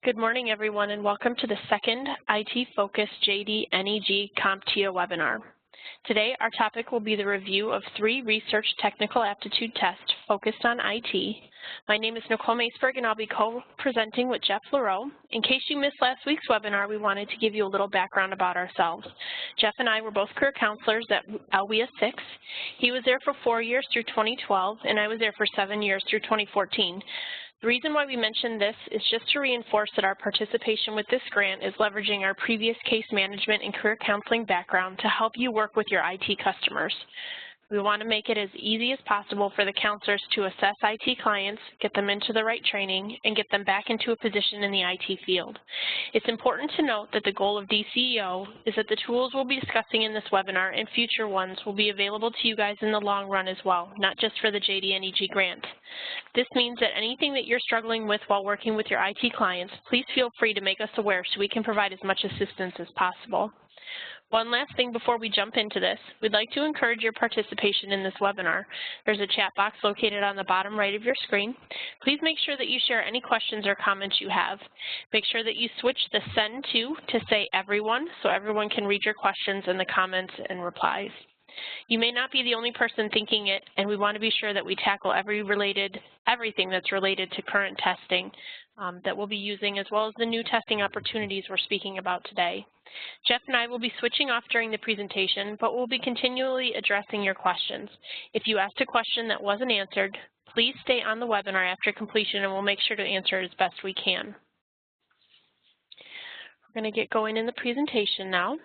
Good morning, everyone, and welcome to the second IT-focused JD-NEG CompTIA webinar. Today, our topic will be the review of 3 research technical aptitude tests focused on IT. My name is Nicole Maceberg, and I'll be co-presenting with Jeff Leroux. In case you missed last week's webinar, we wanted to give you a little background about ourselves. Jeff and I were both career counselors at LWIA 6. He was there for 4 years through 2012, and I was there for 7 years through 2014. The reason why we mention this is just to reinforce that our participation with this grant is leveraging our previous case management and career counseling background to help you work with your IT customers. We want to make it as easy as possible for the counselors to assess IT clients, get them into the right training, and get them back into a position in the IT field. It's important to note that the goal of DCEO is that the tools we'll be discussing in this webinar and future ones will be available to you guys in the long run as well, not just for the JD-NEG grant. This means that anything that you're struggling with while working with your IT clients, please feel free to make us aware so we can provide as much assistance as possible. One last thing before we jump into this, we'd like to encourage your participation in this webinar. There's a chat box located on the bottom right of your screen. Please make sure that you share any questions or comments you have. Make sure that you switch the send to say everyone, so everyone can read your questions and the comments and replies. You may not be the only person thinking it, and we want to be sure that we tackle everything that's related to current testing that we'll be using, as well as the new testing opportunities we're speaking about today. Jeff and I will be switching off during the presentation, but we'll be continually addressing your questions. If you asked a question that wasn't answered, please stay on the webinar after completion and we'll make sure to answer it as best we can. We're going to get going in the presentation now.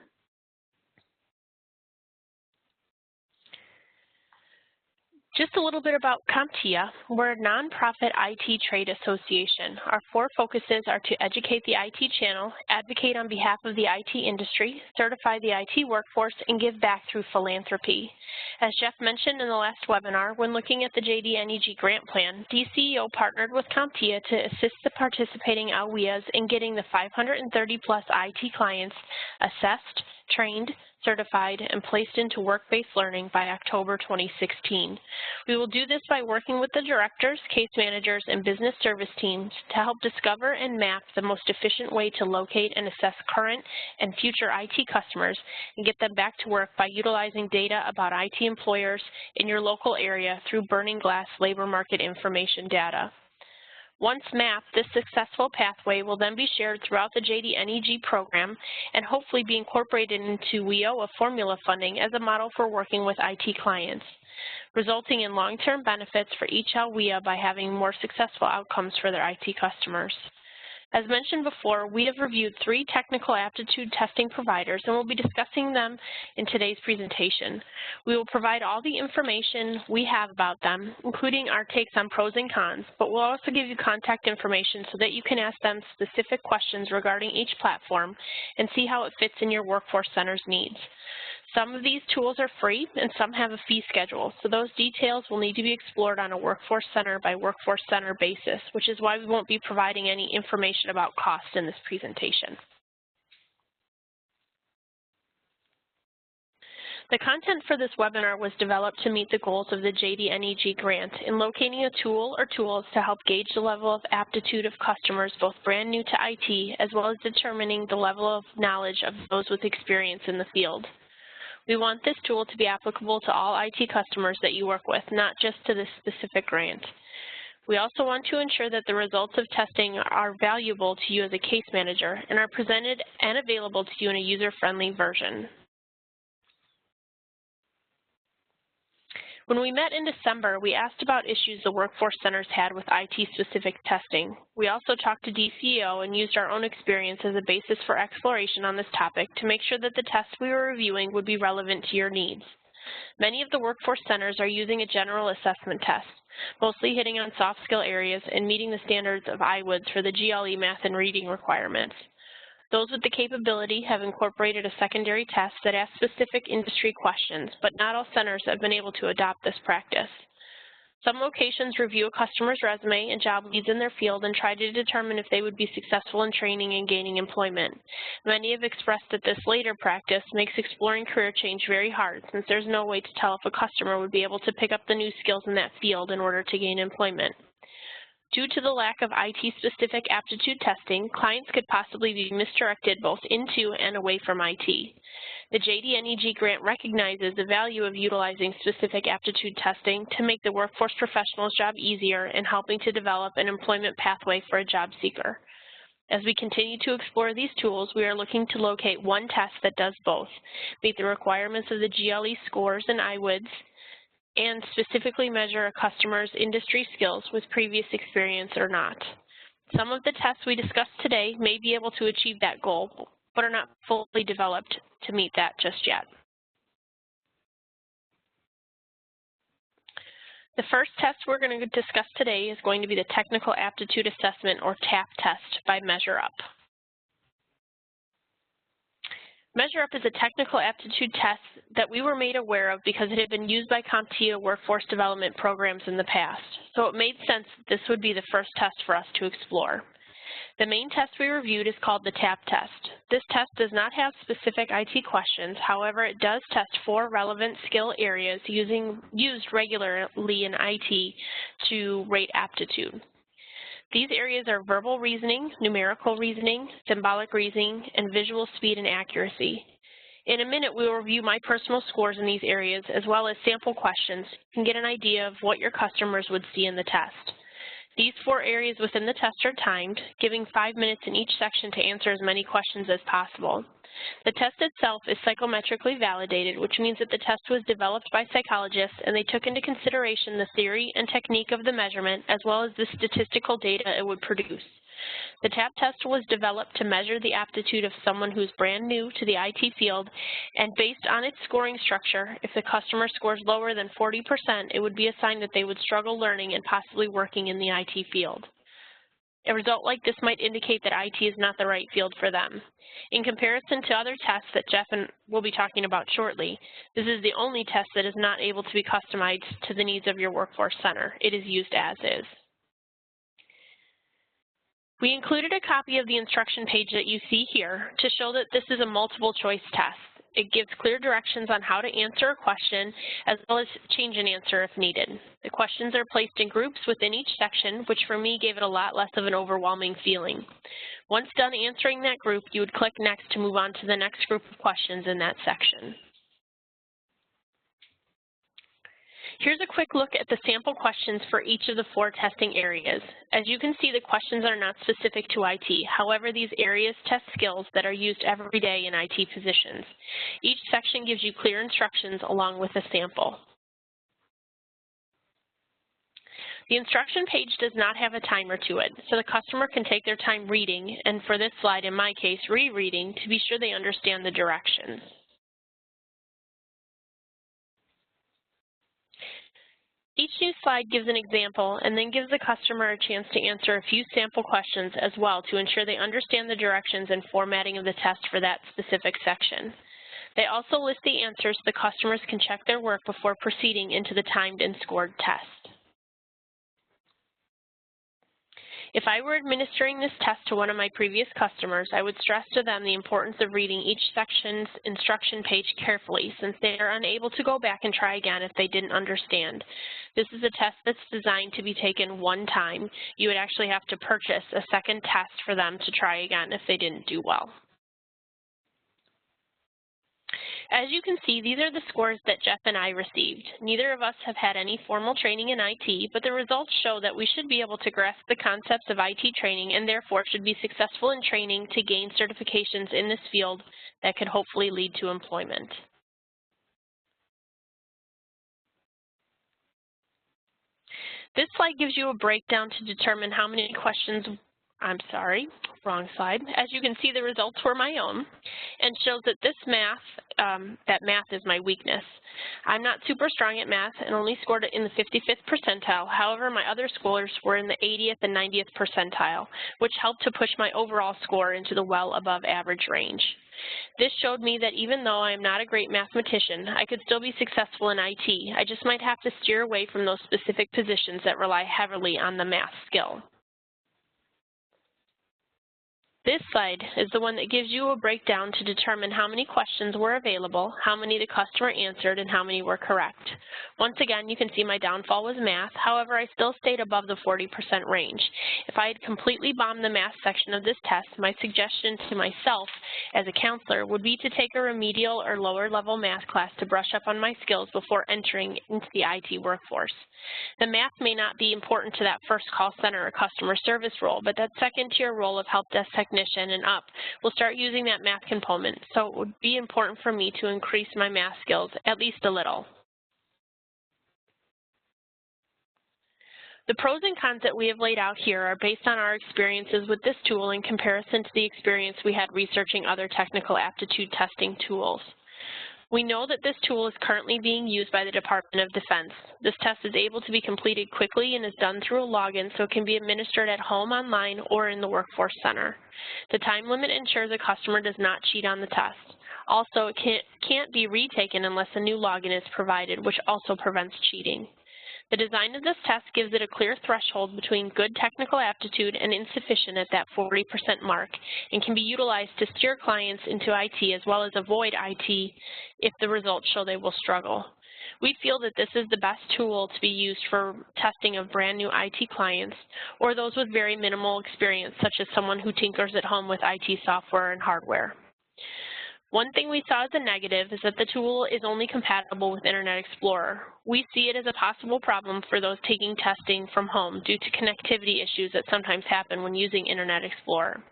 Just a little bit about CompTIA. We're a nonprofit IT trade association. Our 4 focuses are to educate the IT channel, advocate on behalf of the IT industry, certify the IT workforce, and give back through philanthropy. As Jeff mentioned in the last webinar, when looking at the JD-NEG grant plan, DCEO partnered with CompTIA to assist the participating LWIAs in getting the 530+ IT clients assessed, trained, certified, and placed into work-based learning by October 2016. We will do this by working with the directors, case managers, and business service teams to help discover and map the most efficient way to locate and assess current and future IT customers and get them back to work by utilizing data about IT employers in your local area through Burning Glass labor market information data. Once mapped, this successful pathway will then be shared throughout the JD-NEG program and hopefully be incorporated into WIOA formula funding as a model for working with IT clients, resulting in long-term benefits for each LWIA by having more successful outcomes for their IT customers. As mentioned before, we have reviewed 3 technical aptitude testing providers and we'll be discussing them in today's presentation. We will provide all the information we have about them, including our takes on pros and cons, but we'll also give you contact information so that you can ask them specific questions regarding each platform and see how it fits in your workforce center's needs. Some of these tools are free and some have a fee schedule, so those details will need to be explored on a workforce center by workforce center basis, which is why we won't be providing any information about cost in this presentation. The content for this webinar was developed to meet the goals of the JD-NEG grant in locating a tool or tools to help gauge the level of aptitude of customers both brand new to IT as well as determining the level of knowledge of those with experience in the field. We want this tool to be applicable to all IT customers that you work with, not just to this specific grant. We also want to ensure that the results of testing are valuable to you as a case manager and are presented and available to you in a user-friendly version. When we met in December, we asked about issues the workforce centers had with IT-specific testing. We also talked to DCEO and used our own experience as a basis for exploration on this topic to make sure that the tests we were reviewing would be relevant to your needs. Many of the workforce centers are using a general assessment test, mostly hitting on soft skill areas and meeting the standards of IWOODS for the GLE math and reading requirements. Those with the capability have incorporated a secondary test that asks specific industry questions, but not all centers have been able to adopt this practice. Some locations review a customer's resume and job leads in their field and try to determine if they would be successful in training and gaining employment. Many have expressed that this later practice makes exploring career change very hard, since there's no way to tell if a customer would be able to pick up the new skills in that field in order to gain employment. Due to the lack of IT-specific aptitude testing, clients could possibly be misdirected both into and away from IT. The JD-NEG grant recognizes the value of utilizing specific aptitude testing to make the workforce professional's job easier in helping to develop an employment pathway for a job seeker. As we continue to explore these tools, we are looking to locate one test that does both, meet the requirements of the GLE scores and IWIDs, and specifically measure a customer's industry skills with previous experience or not. Some of the tests we discussed today may be able to achieve that goal, but are not fully developed to meet that just yet. The first test we're going to discuss today is going to be the Technical Aptitude Assessment, or TAP test, by MeasureUP. MeasureUP is a technical aptitude test that we were made aware of because it had been used by CompTIA workforce development programs in the past, so it made sense that this would be the first test for us to explore. The main test we reviewed is called the TAP test. This test does not have specific IT questions, however, it does test 4 relevant skill areas used regularly in IT to rate aptitude. These areas are verbal reasoning, numerical reasoning, symbolic reasoning, and visual speed and accuracy. In a minute, we will review my personal scores in these areas as well as sample questions and get an idea of what your customers would see in the test. These 4 areas within the test are timed, giving 5 minutes in each section to answer as many questions as possible. The test itself is psychometrically validated, which means that the test was developed by psychologists and they took into consideration the theory and technique of the measurement as well as the statistical data it would produce. The TAP test was developed to measure the aptitude of someone who's brand new to the IT field, and based on its scoring structure, if the customer scores lower than 40%, it would be a sign that they would struggle learning and possibly working in the IT field. A result like this might indicate that IT is not the right field for them. In comparison to other tests that Jeff will be talking about shortly, this is the only test that is not able to be customized to the needs of your workforce center. It is used as is. We included a copy of the instruction page that you see here to show that this is a multiple choice test. It gives clear directions on how to answer a question as well as change an answer if needed. The questions are placed in groups within each section, which for me gave it a lot less of an overwhelming feeling. Once done answering that group, you would click Next to move on to the next group of questions in that section. Here's a quick look at the sample questions for each of the 4 testing areas. As you can see, the questions are not specific to IT. However, these areas test skills that are used every day in IT positions. Each section gives you clear instructions along with a sample. The instruction page does not have a timer to it, so the customer can take their time reading, and for this slide, in my case, rereading, to be sure they understand the directions. Each new slide gives an example and then gives the customer a chance to answer a few sample questions as well to ensure they understand the directions and formatting of the test for that specific section. They also list the answers so the customers can check their work before proceeding into the timed and scored test. If I were administering this test to one of my previous customers, I would stress to them the importance of reading each section's instruction page carefully, since they are unable to go back and try again if they didn't understand. This is a test that's designed to be taken one time. You would actually have to purchase a second test for them to try again if they didn't do well. As you can see, these are the scores that Jeff and I received. Neither of us have had any formal training in IT, but the results show that we should be able to grasp the concepts of IT training and therefore should be successful in training to gain certifications in this field that could hopefully lead to employment. This slide gives you a breakdown to determine how many questions, wrong slide. As you can see, the results were my own and shows that this math is my weakness. I'm not super strong at math and only scored it in the 55th percentile. However, my other scores were in the 80th and 90th percentile, which helped to push my overall score into the well above average range. This showed me that even though I am not a great mathematician, I could still be successful in IT. I just might have to steer away from those specific positions that rely heavily on the math skill. This slide is the one that gives you a breakdown to determine how many questions were available, how many the customer answered, and how many were correct. Once again, you can see my downfall was math. However, I still stayed above the 40% range. If I had completely bombed the math section of this test, my suggestion to myself as a counselor would be to take a remedial or lower level math class to brush up on my skills before entering into the IT workforce. The math may not be important to that first call center or customer service role, but that second tier role of help desk technician and up will start using that math component, so it would be important for me to increase my math skills at least a little. The pros and cons that we have laid out here are based on our experiences with this tool in comparison to the experience we had researching other technical aptitude testing tools. We know that this tool is currently being used by the Department of Defense. This test is able to be completed quickly and is done through a login, so it can be administered at home, online, or in the Workforce Center. The time limit ensures a customer does not cheat on the test. Also, it can't be retaken unless a new login is provided, which also prevents cheating. The design of this test gives it a clear threshold between good technical aptitude and insufficient at that 40% mark, and can be utilized to steer clients into IT as well as avoid IT if the results show they will struggle. We feel that this is the best tool to be used for testing of brand new IT clients or those with very minimal experience, such as someone who tinkers at home with IT software and hardware. One thing we saw as a negative is that the tool is only compatible with Internet Explorer. We see it as a possible problem for those taking testing from home due to connectivity issues that sometimes happen when using Internet Explorer.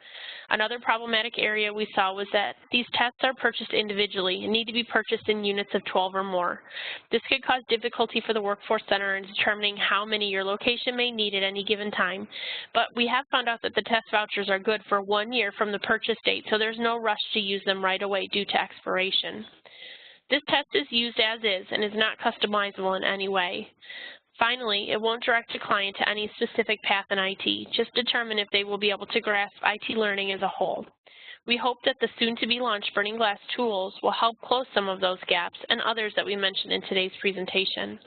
Another problematic area we saw was that these tests are purchased individually and need to be purchased in units of 12 or more. This could cause difficulty for the Workforce Center in determining how many your location may need at any given time, but we have found out that the test vouchers are good for 1 year from the purchase date, so there's no rush to use them right away due to expiration. This test is used as is and is not customizable in any way. Finally, it won't direct a client to any specific path in IT, just determine if they will be able to grasp IT learning as a whole. We hope that the soon-to-be-launched Burning Glass tools will help close some of those gaps and others that we mentioned in today's presentation.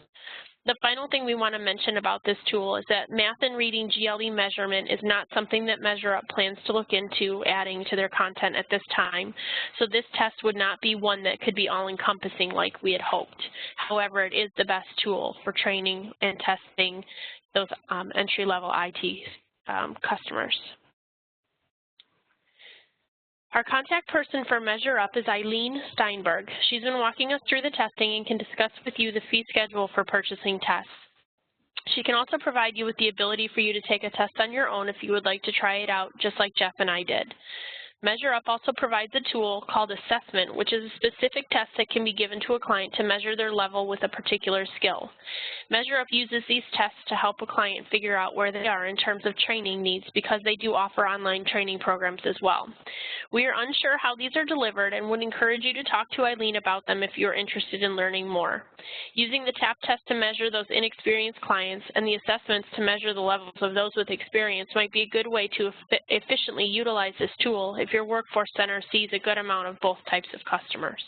The final thing we want to mention about this tool is that math and reading GLE measurement is not something that MeasureUP plans to look into adding to their content at this time, so this test would not be one that could be all-encompassing like we had hoped. However, it is the best tool for training and testing those entry-level IT customers. Our contact person for MeasureUP is Eileen Steinberg. She's been walking us through the testing and can discuss with you the fee schedule for purchasing tests. She can also provide you with the ability for you to take a test on your own if you would like to try it out, just like Jeff and I did. MeasureUP also provides a tool called Assessment, which is a specific test that can be given to a client to measure their level with a particular skill. MeasureUP uses these tests to help a client figure out where they are in terms of training needs because they do offer online training programs as well. We are unsure how these are delivered and would encourage you to talk to Eileen about them if you are interested in learning more. Using the TAP test to measure those inexperienced clients and the assessments to measure the levels of those with experience might be a good way to efficiently utilize this tool if your Workforce Center sees a good amount of both types of customers.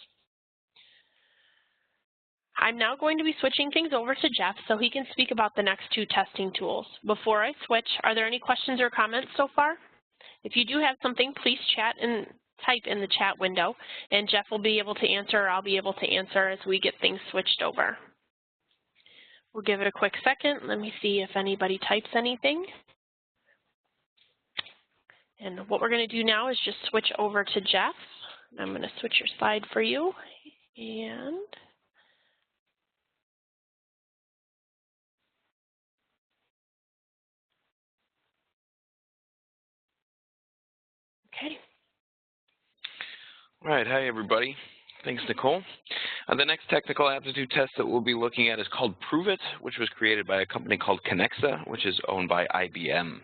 I'm now going to be switching things over to Jeff so he can speak about the next two testing tools. Before I switch, are there any questions or comments so far? If you do have something, please chat and type in the chat window, and Jeff will be able to answer, or I'll be able to answer as we get things switched over. We'll give it a quick second. Let me see if anybody types anything. And what we're going to do now is just switch over to Jeff. I'm going to switch your slide for you. And okay. All right, hi everybody. Thanks, Nicole. The next technical aptitude test that we'll be looking at is called Prove It, which was created by a company called Connexa, which is owned by IBM.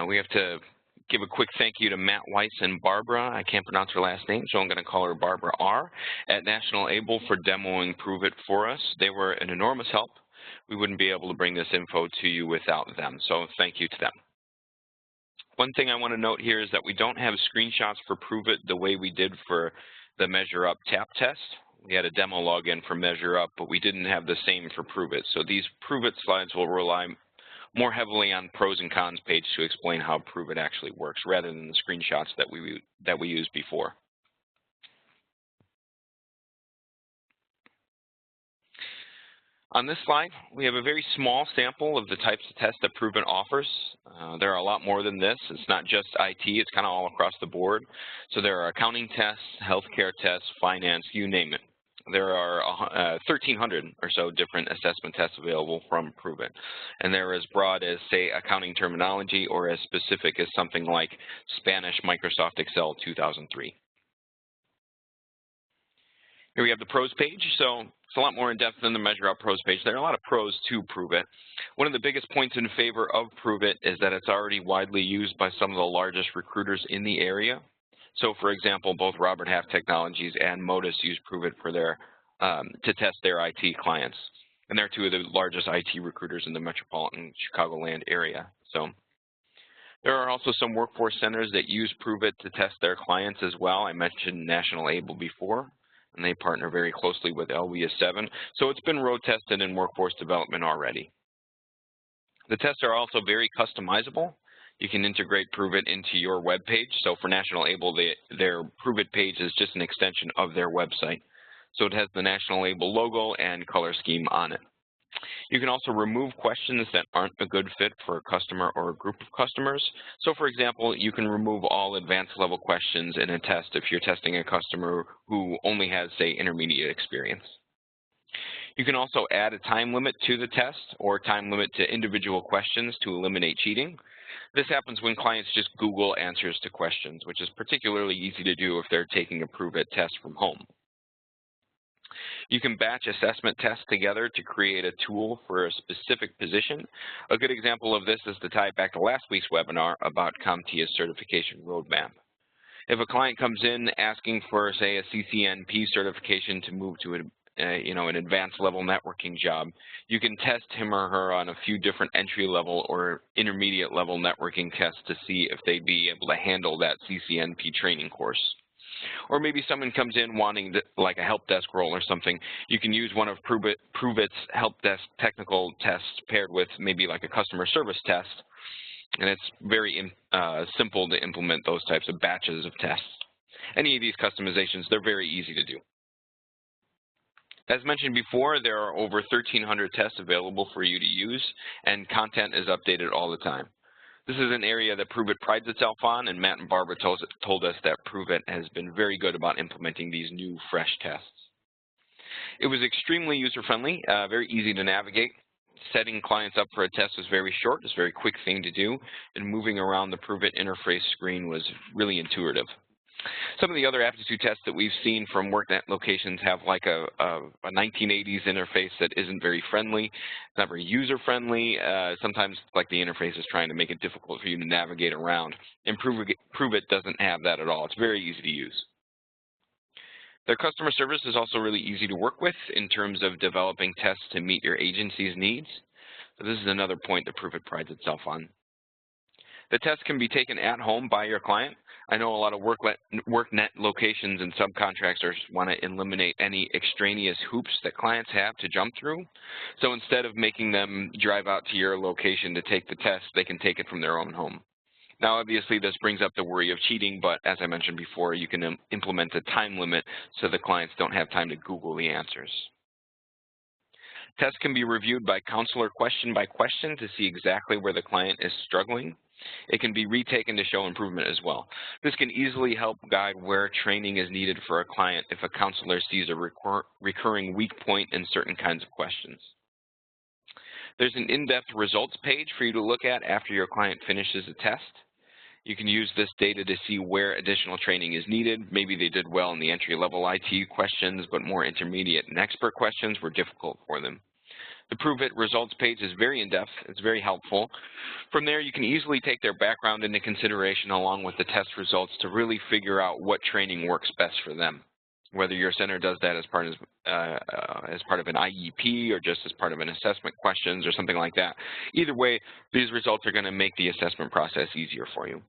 We have to give a quick thank you to Matt Weiss and Barbara, I can't pronounce her last name, so I'm going to call her Barbara R, at National Able for demoing Prove It for us. They were an enormous help. We wouldn't be able to bring this info to you without them, so thank you to them. One thing I want to note here is that we don't have screenshots for Prove It the way we did for the MeasureUP TAP test. We had a demo login for MeasureUP, but we didn't have the same for Prove It. So these Prove It slides will rely more heavily on pros and cons page to explain how Prove It actually works rather than the screenshots that we used before. On this slide, we have a very small sample of the types of tests that Prove It offers. There are a lot more than this. It's not just IT, it's kind of all across the board. So there are accounting tests, healthcare tests, finance, you name it. There are 1,300 or so different assessment tests available from Prove It. And they're as broad as, say, accounting terminology, or as specific as something like Spanish Microsoft Excel 2003. Here we have the pros page. So it's a lot more in-depth than the MeasureUP pros page. There are a lot of pros to Prove It. One of the biggest points in favor of Prove It is that it's already widely used by some of the largest recruiters in the area. So, for example, both Robert Half Technologies and Modus use Prove It for their, to test their IT clients. And they're two of the largest IT recruiters in the metropolitan Chicagoland area. So there are also some workforce centers that use Prove It to test their clients as well. I mentioned National Able before, and they partner very closely with LBS 7. So it's been road tested in workforce development already. The tests are also very customizable. You can integrate Prove It into your web page. So for National Able, their Prove It page is just an extension of their website. So it has the National Able logo and color scheme on it. You can also remove questions that aren't a good fit for a customer or a group of customers. So for example, you can remove all advanced level questions in a test if you're testing a customer who only has, say, intermediate experience. You can also add a time limit to the test or time limit to individual questions to eliminate cheating. This happens when clients just Google answers to questions, which is particularly easy to do if they're taking a Prove It test from home. You can batch assessment tests together to create a tool for a specific position. A good example of this is to tie back to last week's webinar about CompTIA's certification roadmap. If a client comes in asking for, say, a CCNP certification to move to an advanced level networking job, you can test him or her on a few different entry level or intermediate level networking tests to see if they'd be able to handle that CCNP training course. Or maybe someone comes in wanting like a help desk role or something. You can use one of Prove It's help desk technical tests paired with maybe like a customer service test. And it's very simple to implement those types of batches of tests. Any of these customizations, they're very easy to do. As mentioned before, there are over 1,300 tests available for you to use, and content is updated all the time. This is an area that Prove It prides itself on, and Matt and Barbara told us that Prove It has been very good about implementing these new, fresh tests. It was extremely user-friendly, very easy to navigate. Setting clients up for a test was very short, it's a very quick thing to do, and moving around the Prove It interface screen was really intuitive. Some of the other aptitude tests that we've seen from workNet locations have like a 1980s interface that isn't very friendly, it's not very user-friendly. Sometimes like the interface is trying to make it difficult for you to navigate around. And Prove It doesn't have that at all. It's very easy to use. Their customer service is also really easy to work with in terms of developing tests to meet your agency's needs. So this is another point that Prove It prides itself on. The test can be taken at home by your client. I know a lot of workNet locations and subcontractors want to eliminate any extraneous hoops that clients have to jump through. So instead of making them drive out to your location to take the test, they can take it from their own home. Now, obviously, this brings up the worry of cheating, but as I mentioned before, you can implement a time limit so the clients don't have time to Google the answers. Tests can be reviewed by counselor question by question to see exactly where the client is struggling. It can be retaken to show improvement as well. This can easily help guide where training is needed for a client if a counselor sees a recurring weak point in certain kinds of questions. There's an in-depth results page for you to look at after your client finishes a test. You can use this data to see where additional training is needed. Maybe they did well in the entry-level IT questions, but more intermediate and expert questions were difficult for them. The Prove It results page is very in-depth. It's very helpful. From there, you can easily take their background into consideration along with the test results to really figure out what training works best for them, whether your center does that as part of an IEP or just as part of an assessment questions or something like that. Either way, these results are going to make the assessment process easier for you.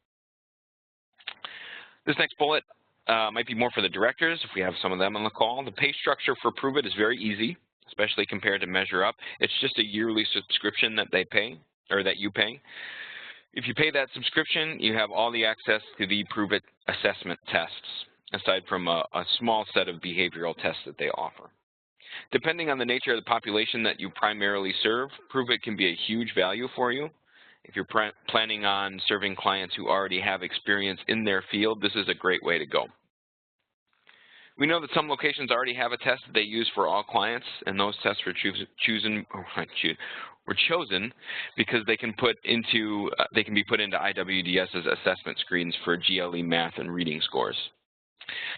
This next bullet might be more for the directors if we have some of them on the call. The pay structure for Prove It is very easy, especially compared to MeasureUP. It's just a yearly subscription that they pay. or that you pay. If you pay that subscription, you have all the access to the Prove It assessment tests, aside from a small set of behavioral tests that they offer. Depending on the nature of the population that you primarily serve, Prove It can be a huge value for you. If you're planning on serving clients who already have experience in their field, this is a great way to go. We know that some locations already have a test that they use for all clients, and those tests were chosen because they can be put into IWDS's assessment screens for GLE math and reading scores.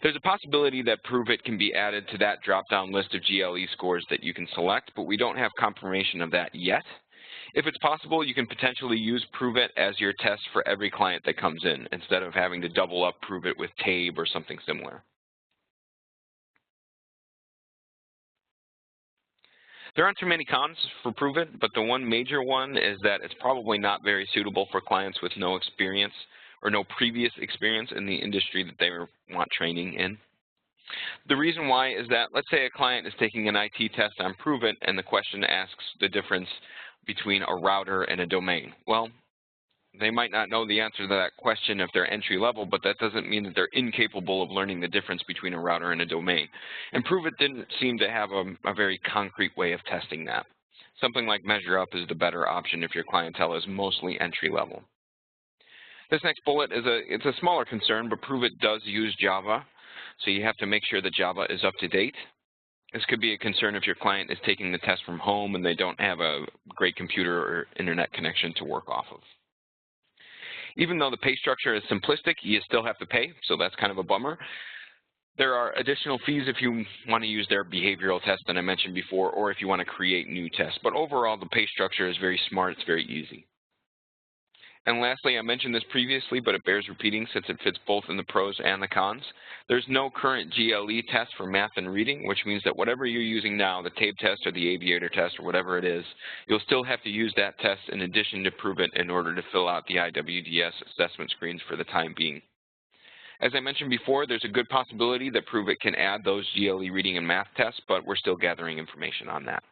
There's a possibility that Prove It can be added to that drop-down list of GLE scores that you can select, but we don't have confirmation of that yet. If it's possible, you can potentially use Prove It as your test for every client that comes in, instead of having to double up Prove It with TABE or something similar. There aren't too many cons for Prove It, but the one major one is that it's probably not very suitable for clients with no experience or no previous experience in the industry that they want training in. The reason why is that, let's say a client is taking an IT test on Prove It and the question asks the difference between a router and a domain. Well, they might not know the answer to that question if they're entry level, but that doesn't mean that they're incapable of learning the difference between a router and a domain. And Prove It didn't seem to have a very concrete way of testing that. Something like MeasureUP is the better option if your clientele is mostly entry level. This next bullet is it's a smaller concern, but Prove It does use Java, so you have to make sure that Java is up to date. This could be a concern if your client is taking the test from home and they don't have a great computer or internet connection to work off of. Even though the pay structure is simplistic, you still have to pay, so that's kind of a bummer. There are additional fees if you want to use their behavioral test that I mentioned before, or if you want to create new tests. But overall, the pay structure is very smart. It's very easy. And lastly, I mentioned this previously, but it bears repeating since it fits both in the pros and the cons. There's no current GLE test for math and reading, which means that whatever you're using now, the TABE test or the Aviator test or whatever it is, you'll still have to use that test in addition to Prove It in order to fill out the IWDS assessment screens for the time being. As I mentioned before, there's a good possibility that Prove It can add those GLE reading and math tests, but we're still gathering information on that.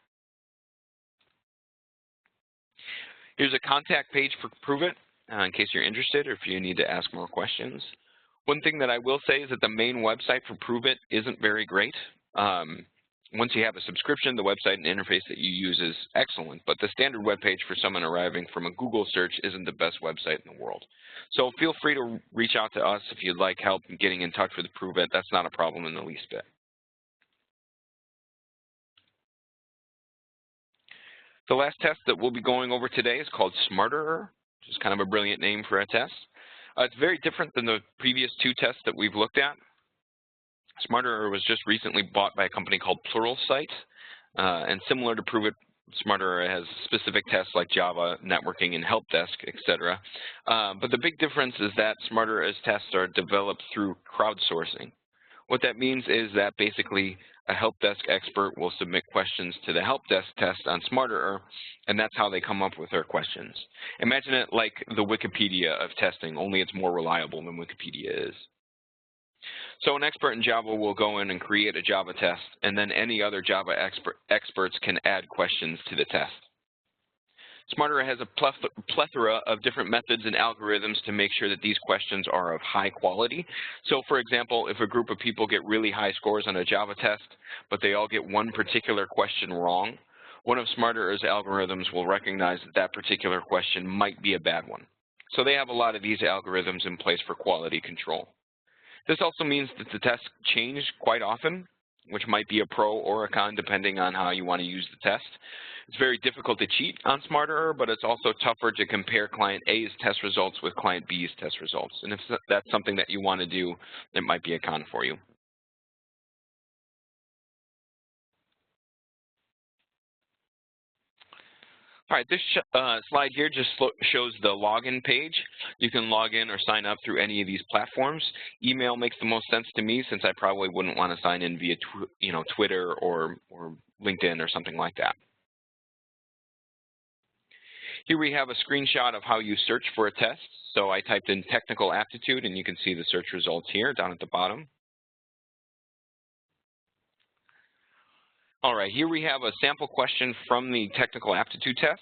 Here's a contact page for Prove It in case you're interested or if you need to ask more questions. One thing that I will say is that the main website for Prove It isn't very great. Once you have a subscription, the website and interface that you use is excellent, but the standard web page for someone arriving from a Google search isn't the best website in the world. So feel free to reach out to us if you'd like help getting in touch with Prove It. That's not a problem in the least bit. The last test that we'll be going over today is called SmarterER, which is kind of a brilliant name for a test. It's very different than the previous two tests that we've looked at. SmarterER was just recently bought by a company called Pluralsight, and similar to Prove It, SmarterER has specific tests like Java, networking, and help desk, etc. But the big difference is that SmarterER's tests are developed through crowdsourcing. What that means is that basically a help desk expert will submit questions to the help desk test on SmarterER, and that's how they come up with their questions. Imagine it like the Wikipedia of testing, only it's more reliable than Wikipedia is. So an expert in Java will go in and create a Java test, and then any other Java experts can add questions to the test. SmarterER has a plethora of different methods and algorithms to make sure that these questions are of high quality. So for example, if a group of people get really high scores on a Java test, but they all get one particular question wrong, one of SmarterER's algorithms will recognize that that particular question might be a bad one. So they have a lot of these algorithms in place for quality control. This also means that the tests change quite often, which might be a pro or a con depending on how you want to use the test. It's very difficult to cheat on SmarterER, but it's also tougher to compare client A's test results with client B's test results. And if that's something that you want to do, it might be a con for you. All right, this slide here just shows the login page. You can log in or sign up through any of these platforms. Email makes the most sense to me since I probably wouldn't want to sign in via Twitter or LinkedIn or something like that. Here we have a screenshot of how you search for a test. So I typed in technical aptitude, and you can see the search results here down at the bottom. All right, here we have a sample question from the technical aptitude test.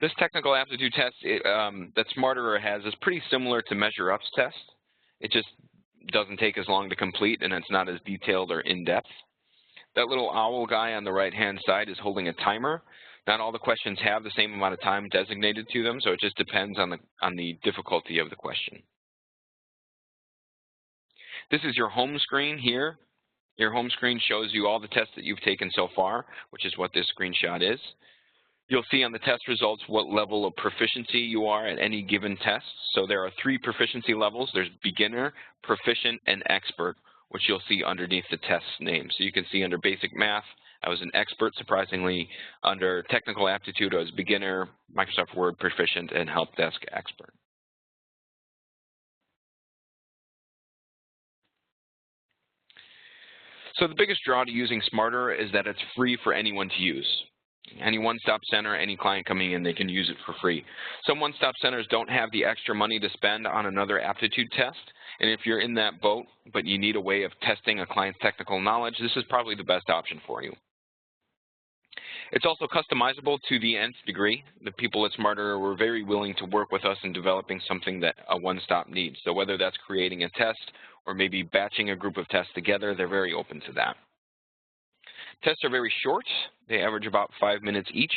This technical aptitude test that Smarterer has is pretty similar to MeasureUp's test. It just doesn't take as long to complete, and it's not as detailed or in-depth. That little owl guy on the right-hand side is holding a timer. Not all the questions have the same amount of time designated to them, so it just depends on the difficulty of the question. This is your home screen here. Your home screen shows you all the tests that you've taken so far, which is what this screenshot is. You'll see on the test results what level of proficiency you are at any given test. So there are 3 proficiency levels. There's beginner, proficient, and expert, which you'll see underneath the test name. So you can see under basic math, I was an expert, surprisingly. Under technical aptitude, I was beginner, Microsoft Word proficient, and help desk expert. So the biggest draw to using Smarterer is that it's free for anyone to use. Any one-stop center, any client coming in, they can use it for free. Some one-stop centers don't have the extra money to spend on another aptitude test, and if you're in that boat but you need a way of testing a client's technical knowledge, this is probably the best option for you. It's also customizable to the nth degree. The people at Smarterer were very willing to work with us in developing something that a one-stop needs. So whether that's creating a test or maybe batching a group of tests together, they're very open to that. Tests are very short. They average about 5 minutes each.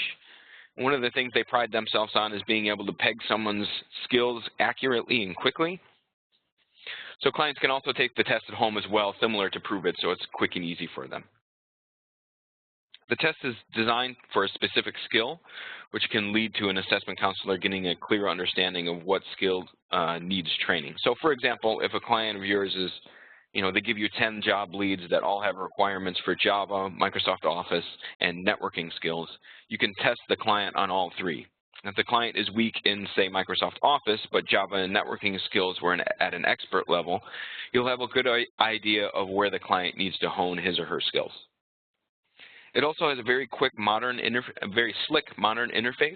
One of the things they pride themselves on is being able to peg someone's skills accurately and quickly. So clients can also take the test at home as well, similar to Prove It, so it's quick and easy for them. The test is designed for a specific skill, which can lead to an assessment counselor getting a clear understanding of what skill needs training. So for example, if a client of yours is, they give you 10 job leads that all have requirements for Java, Microsoft Office, and networking skills, you can test the client on all 3. If the client is weak in, say, Microsoft Office, but Java and networking skills were at an expert level, you'll have a good idea of where the client needs to hone his or her skills. It also has a very quick, very slick, modern interface.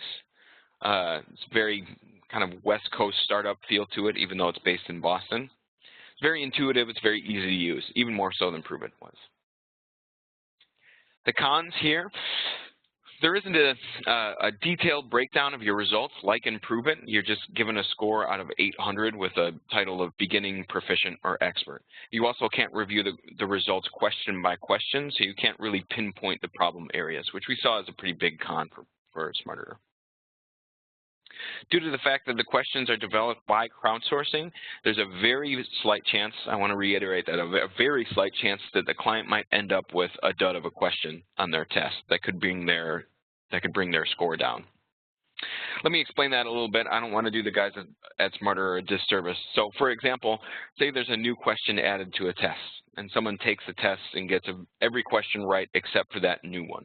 It's very kind of West Coast startup feel to it, even though it's based in Boston. It's very intuitive. It's very easy to use, even more so than Prove It was. The cons here. There isn't a detailed breakdown of your results like in Prove It. You're just given a score out of 800 with a title of beginning, proficient, or expert. You also can't review the results question by question, so you can't really pinpoint the problem areas, which we saw as a pretty big con for Smarterer. Due to the fact that the questions are developed by crowdsourcing, there's a very slight chance, I want to reiterate that, a very slight chance that the client might end up with a dud of a question on their test that could bring their score down. Let me explain that a little bit. I don't want to do the guys at Smarterer a disservice. So for example, say there's a new question added to a test, and someone takes the test and gets every question right except for that new one.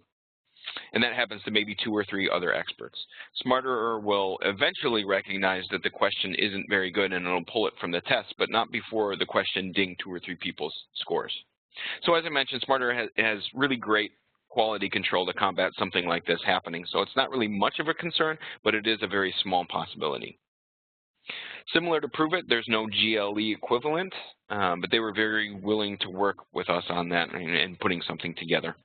And that happens to maybe 2 or 3 other experts. Smarterer will eventually recognize that the question isn't very good and it'll pull it from the test, but not before the question dinged 2 or 3 people's scores. So as I mentioned, Smarterer has really great quality control to combat something like this happening. So it's not really much of a concern, but it is a very small possibility. Similar to Prove It, there's no GLE equivalent, but they were very willing to work with us on that and putting something together.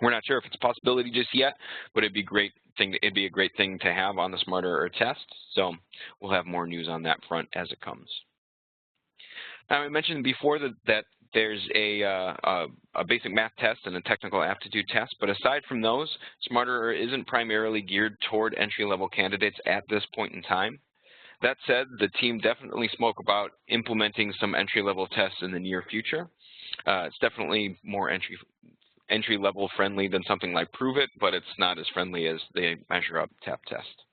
We're not sure if it's a possibility just yet, but it'd be a great thing to have on the Smarterer test. So we'll have more news on that front as it comes. Now, I mentioned before that there's a basic math test and a technical aptitude test, but aside from those, Smarterer isn't primarily geared toward entry-level candidates at this point in time. That said, the team definitely spoke about implementing some entry-level tests in the near future. It's definitely more entry-level friendly than something like Prove It, but it's not as friendly as the MeasureUP TAP test.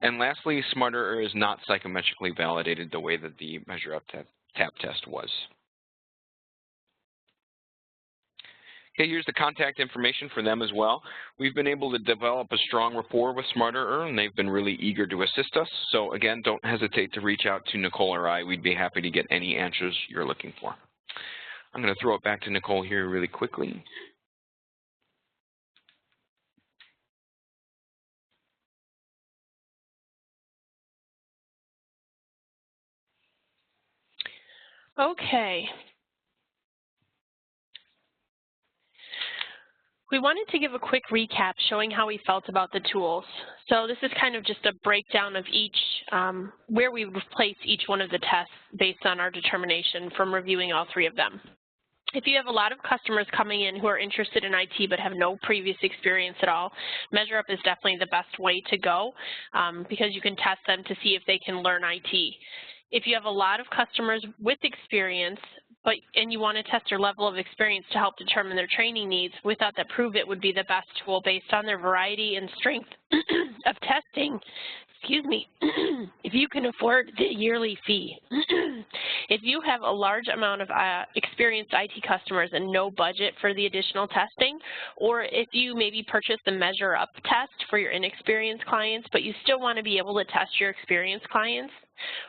And lastly, Smarterer is not psychometrically validated the way that the MeasureUP TAP test was. Okay, here's the contact information for them as well. We've been able to develop a strong rapport with Smarterer, and they've been really eager to assist us. So again, don't hesitate to reach out to Nicole or I. We'd be happy to get any answers you're looking for. I'm going to throw it back to Nicole here really quickly. Okay. We wanted to give a quick recap showing how we felt about the tools. So this is kind of just a breakdown of each, where we would place each one of the tests based on our determination from reviewing all three of them. If you have a lot of customers coming in who are interested in IT but have no previous experience at all, MeasureUP is definitely the best way to go because you can test them to see if they can learn IT. If you have a lot of customers with experience and you want to test their level of experience to help determine their training needs, we thought that Prove It would be the best tool based on their variety and strength of testing. Excuse me, if you can afford the yearly fee. If you have a large amount of experienced IT customers and no budget for the additional testing, or if you maybe purchase the MeasureUP test for your inexperienced clients, but you still want to be able to test your experienced clients,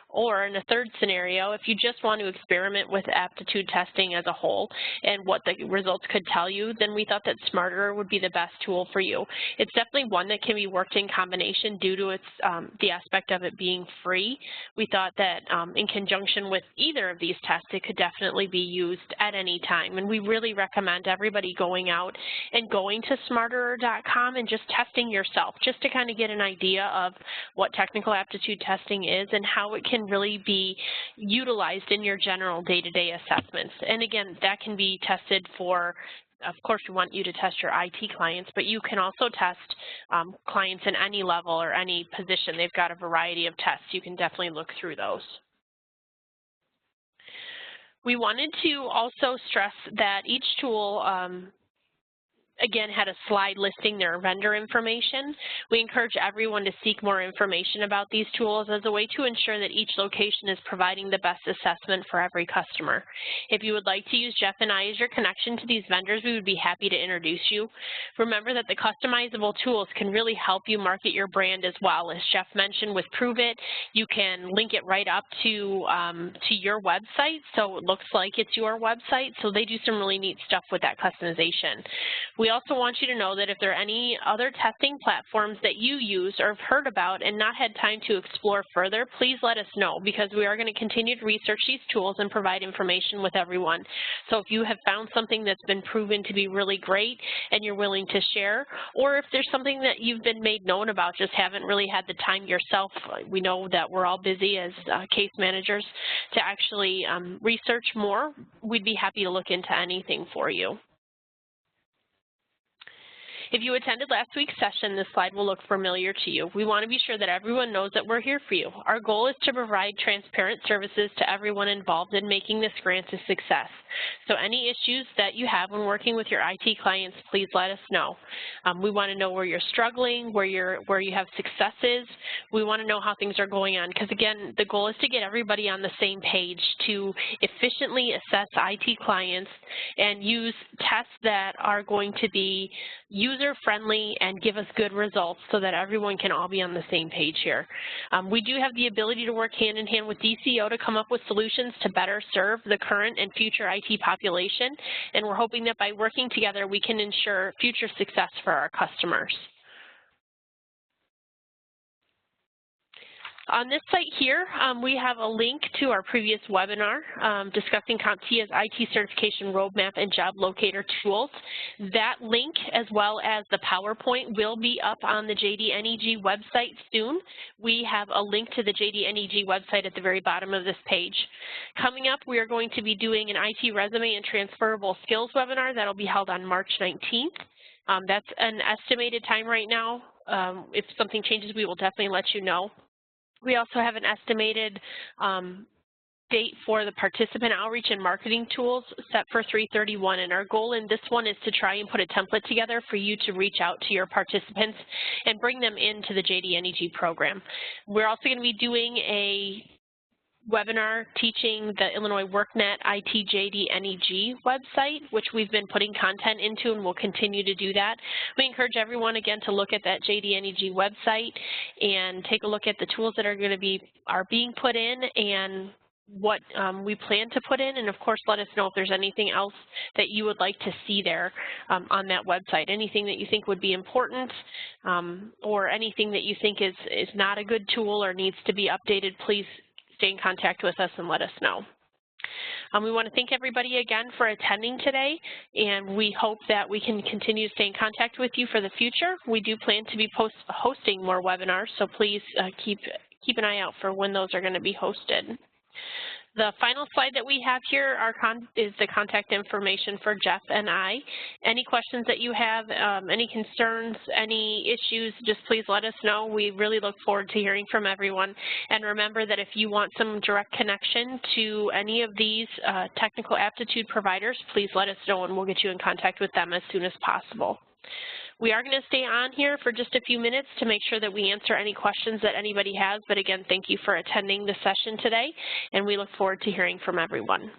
or in a third scenario, if you just want to experiment with aptitude testing as a whole and what the results could tell you, then we thought that Smarter would be the best tool for you. It's definitely one that can be worked in combination due to its the aspect of it being free. We thought that in conjunction with either of these tests, it could definitely be used at any time. And we really recommend everybody going out and going to smarterer.com and just testing yourself, just to kind of get an idea of what technical aptitude testing is and how it can really be utilized in your general day-to-day assessments. And again, that can be tested for, of course, we want you to test your IT clients, but you can also test clients in any level or any position. They've got a variety of tests. You can definitely look through those. We wanted to also stress that each tool again, had a slide listing their vendor information. We encourage everyone to seek more information about these tools as a way to ensure that each location is providing the best assessment for every customer. If you would like to use Jeff and I as your connection to these vendors, we would be happy to introduce you. Remember that the customizable tools can really help you market your brand as well. As Jeff mentioned with Prove It, you can link it right up to your website, so it looks like it's your website. So they do some really neat stuff with that customization. We also want you to know that if there are any other testing platforms that you use or have heard about and not had time to explore further, please let us know, because we are going to continue to research these tools and provide information with everyone. So if you have found something that's been proven to be really great and you're willing to share, or if there's something that you've been made known about, just haven't really had the time yourself, we know that we're all busy as case managers to actually research more, we'd be happy to look into anything for you. If you attended last week's session, this slide will look familiar to you. We want to be sure that everyone knows that we're here for you. Our goal is to provide transparent services to everyone involved in making this grant a success. So any issues that you have when working with your IT clients, please let us know. We want to know where you're struggling, where you have successes. We want to know how things are going on, because again, the goal is to get everybody on the same page to efficiently assess IT clients and use tests that are going to be user-friendly and give us good results so that everyone can all be on the same page here. We do have the ability to work hand-in-hand with DCO to come up with solutions to better serve the current and future IT population, and we're hoping that by working together we can ensure future success for our customers. On this site here, we have a link to our previous webinar discussing CompTIA's IT certification roadmap and job locator tools. That link, as well as the PowerPoint, will be up on the JDNEG website soon. We have a link to the JDNEG website at the very bottom of this page. Coming up, we are going to be doing an IT resume and transferable skills webinar that will be held on March 19th. That's an estimated time right now. If something changes, we will definitely let you know. We also have an estimated date for the participant outreach and marketing tools set for 3/31, and our goal in this one is to try and put a template together for you to reach out to your participants and bring them into the JDNEG program. We're also going to be doing a webinar teaching the Illinois WorkNet IT JDNEG website, which we've been putting content into and will continue to do that. We encourage everyone again to look at that JDNEG website and take a look at the tools that are being put in and what we plan to put in, and of course let us know if there's anything else that you would like to see there on that website. Anything that you think would be important or anything that you think is not a good tool or needs to be updated, please stay in contact with us and let us know. We want to thank everybody again for attending today, and we hope that we can continue to stay in contact with you for the future. We do plan to be hosting more webinars, so please keep an eye out for when those are going to be hosted. The final slide that we have here is the contact information for Jeff and I. Any questions that you have, any concerns, any issues, just please let us know. We really look forward to hearing from everyone. And remember that if you want some direct connection to any of these technical aptitude providers, please let us know and we'll get you in contact with them as soon as possible. We are going to stay on here for just a few minutes to make sure that we answer any questions that anybody has. But again, thank you for attending the session today, and we look forward to hearing from everyone.